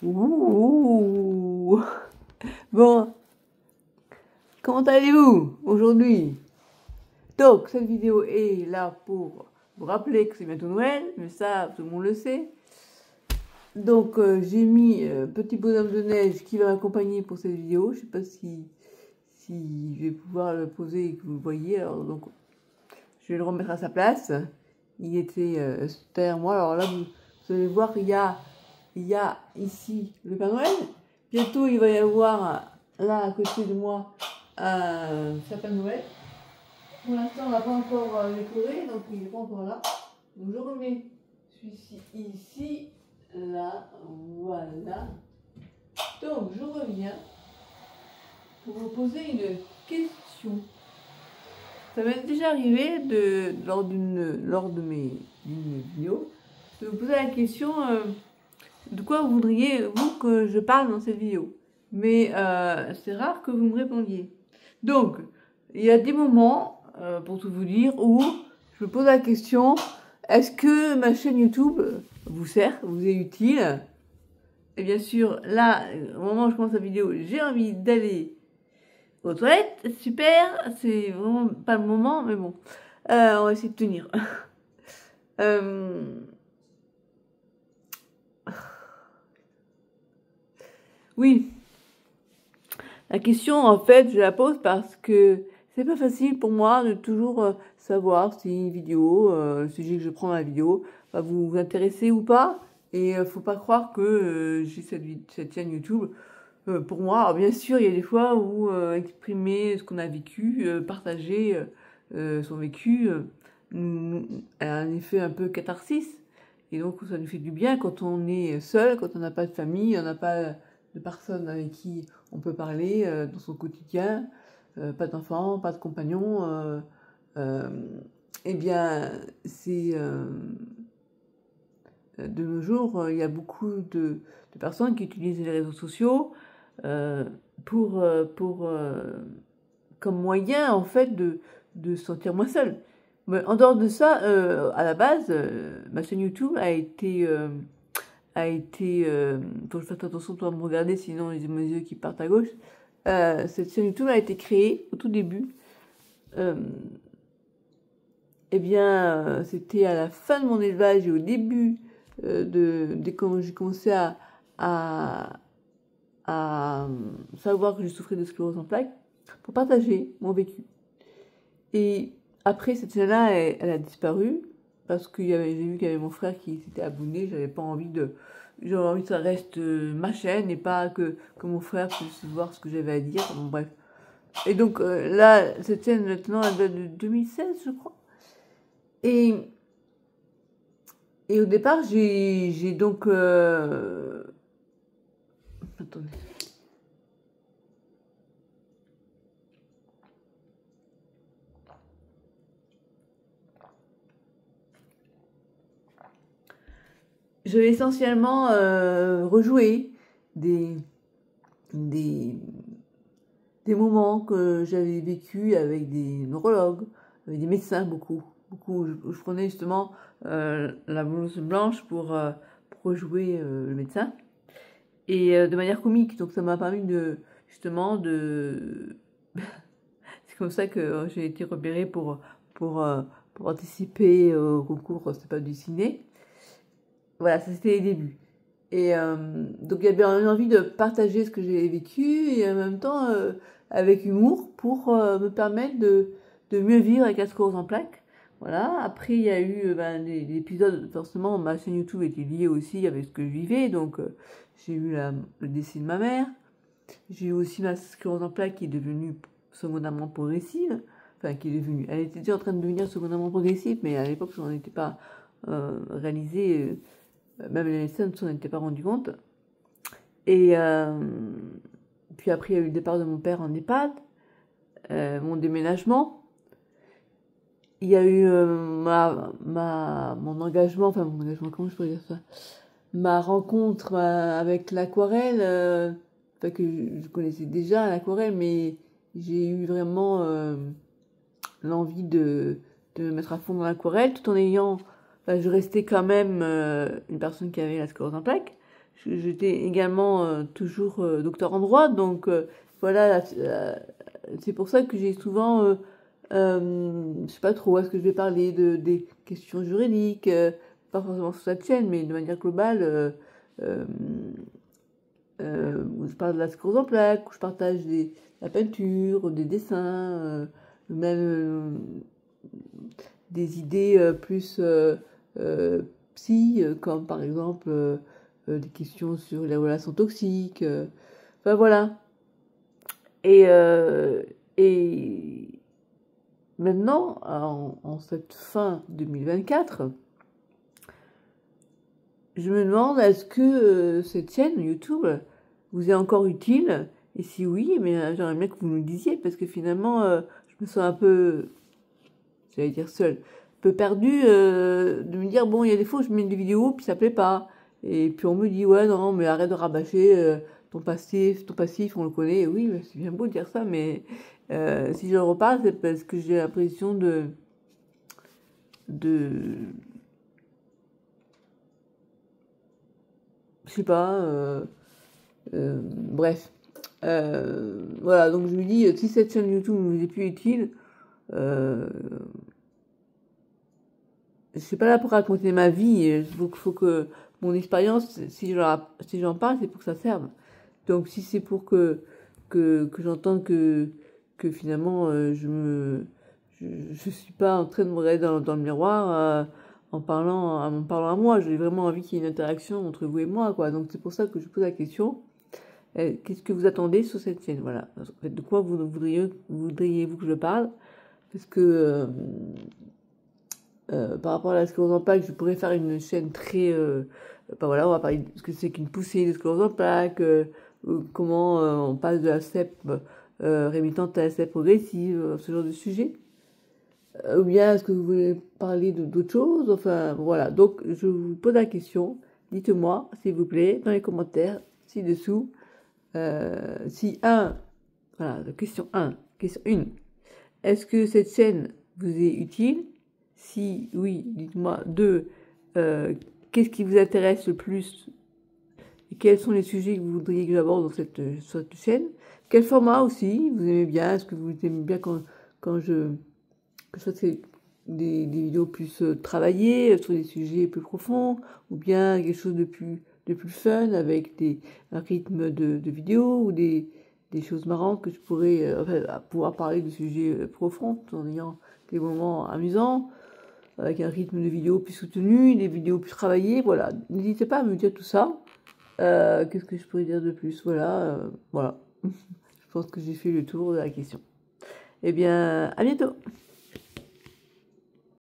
Ouh. Bon, comment allez-vous aujourd'hui? Donc, cette vidéo est là pour vous rappeler que c'est bientôt Noël, mais ça, tout le monde le sait. Donc, j'ai mis petit bonhomme de neige qui va m'accompagner pour cette vidéo. Je sais pas si je vais pouvoir le poser et que vous le voyez. Alors, donc, je vais le remettre à sa place. Il était derrière moi. Alors là, vous allez voir, il y a ici le Père Noël. Bientôt, il va y avoir là, à côté de moi, un sapin de Noël. Pour l'instant, on n'a pas encore décoré, donc il n'est pas encore là. Donc je remets celui-ci ici, là, voilà. Donc je reviens pour vous poser une question. Ça m'est déjà arrivé lors de mes vidéos de vous poser la question de quoi vous voudriez vous que je parle dans cette vidéo. Mais c'est rare que vous me répondiez. Donc il y a des moments, pour tout vous dire, où je me pose la question, est-ce que ma chaîne YouTube vous sert, vous est utile? Et bien sûr, là, au moment où je commence la vidéo, j'ai envie d'aller aux toilettes. Super, c'est vraiment pas le moment, mais bon, on va essayer de tenir. Oui, la question, en fait, je la pose parce que c'est pas facile pour moi de toujours savoir si une vidéo, le sujet que je prends dans la vidéo, va vous intéresser ou pas. Et faut pas croire que j'ai cette chaîne YouTube pour moi. Alors, bien sûr, il y a des fois où exprimer ce qu'on a vécu, partager son vécu, a un effet un peu catharsis. Et donc, ça nous fait du bien quand on est seul, quand on n'a pas de famille, on n'a pas de personnes avec qui on peut parler dans son quotidien, pas d'enfants, pas de compagnons. Eh bien, c'est de nos jours, il y a beaucoup de personnes qui utilisent les réseaux sociaux comme moyen en fait de se sentir moins seul. Mais en dehors de ça, à la base, ma chaîne YouTube a été faut que je fasse attention de me regarder, sinon j'ai mes yeux qui partent à gauche. Cette chaîne YouTube a été créée au tout début. Eh bien, c'était à la fin de mon élevage et au début dès que j'ai commencé à savoir que je souffrais de sclérose en plaques, pour partager mon vécu. Et après, cette chaîne-là, elle a disparu parce que j'ai vu qu'il y avait mon frère qui s'était abonné. J'avais envie que ça reste ma chaîne et pas que mon frère puisse voir ce que j'avais à dire. Bon, bref. Et donc là, cette chaîne maintenant, elle date de 2016, je crois. Et au départ, j'ai donc attendez. Je vais essentiellement rejouer des moments que j'avais vécu avec des neurologues, avec des médecins, beaucoup. Je prenais justement la blouse blanche pour rejouer le médecin. Et de manière comique, donc ça m'a permis justement de... C'est comme ça que j'ai été repérée pour participer au concours, c'était pas du ciné. Voilà, ça c'était les débuts. Et donc il y avait envie de partager ce que j'ai vécu et en même temps avec humour pour me permettre de mieux vivre avec la sclérose en plaques. Voilà. Après il y a eu des épisodes, forcément ma chaîne YouTube était liée aussi avec ce que je vivais. Donc j'ai eu le décès de ma mère. J'ai eu aussi ma sclérose en plaques qui est devenue secondairement progressive. Enfin qui est devenue. Elle était déjà en train de devenir secondairement progressive, mais à l'époque je n'en étais pas réalisée. Même les médecins ne s'en étaient pas rendus compte. Et puis après, il y a eu le départ de mon père en EHPAD, mon déménagement. Il y a eu mon engagement, comment je pourrais dire ça? Ma rencontre avec l'aquarelle, que je connaissais déjà l'aquarelle, mais j'ai eu vraiment l'envie de me mettre à fond dans l'aquarelle, tout en ayant... je restais quand même une personne qui avait la sclérose en plaques, j'étais également toujours docteur en droit, donc voilà, c'est pour ça que j'ai souvent, je sais pas trop, est-ce que je vais parler des questions juridiques, pas forcément sur cette chaîne, mais de manière globale, euh, où je parle de la sclérose en plaques, où je partage la peinture, des dessins, même des idées plus psy, comme par exemple des questions sur les relations toxiques. Enfin voilà. Et maintenant, en cette fin 2024, je me demande est-ce que cette chaîne YouTube vous est encore utile? Et si oui, mais j'aimerais bien que vous nous le disiez, parce que finalement, je me sens un peu, j'allais dire seule, un peu perdue de me dire, bon, il y a des fois, je mets des vidéos, puis ça plaît pas. Et puis on me dit, ouais, non, mais arrête de rabâcher ton passif, on le connaît. Oui, c'est bien beau de dire ça, mais si je le reparle, c'est parce que j'ai l'impression de, je sais pas, bref. Voilà, donc je me dis, si cette chaîne YouTube ne vous est plus utile, je suis pas là pour raconter ma vie, il faut que mon expérience, si j'en parle, c'est pour que ça serve. Donc si c'est pour que j'entende que finalement je suis pas en train de me regarder dans le miroir en parlant à moi, j'ai vraiment envie qu'il y ait une interaction entre vous et moi, quoi. Donc c'est pour ça que je pose la question. Qu'est-ce que vous attendez sur cette chaîne? Voilà. En fait, de quoi voudriez-vous que je parle? Parce que par rapport à la sclérose en plaques, je pourrais faire une chaîne très... ben voilà, on va parler de ce que c'est qu'une poussée de sclérose en plaques, comment on passe de la CEP rémitante à la CEP progressive, ce genre de sujet. Ou bien est-ce que vous voulez parler d'autres choses? Enfin, voilà. Donc, je vous pose la question. Dites-moi, s'il vous plaît, dans les commentaires, ci-dessous. Voilà, question 1. Question 1. Est-ce que cette chaîne vous est utile? Si oui, dites-moi. 2. Qu'est-ce qui vous intéresse le plus? Et quels sont les sujets que vous voudriez que j'aborde sur cette chaîne? Quel format aussi vous aimez bien? Est-ce que vous aimez bien quand je fasse des vidéos plus travaillées sur des sujets plus profonds, ou bien quelque chose de plus fun avec un rythme de vidéo ou des choses marrantes que je pourrais pouvoir parler de sujets profonds tout en ayant des moments amusants, avec un rythme de vidéo plus soutenu, des vidéos plus travaillées, voilà. N'hésitez pas à me dire tout ça. Qu'est-ce que je pourrais dire de plus? Voilà, voilà. Je pense que j'ai fait le tour de la question. Eh bien, à bientôt!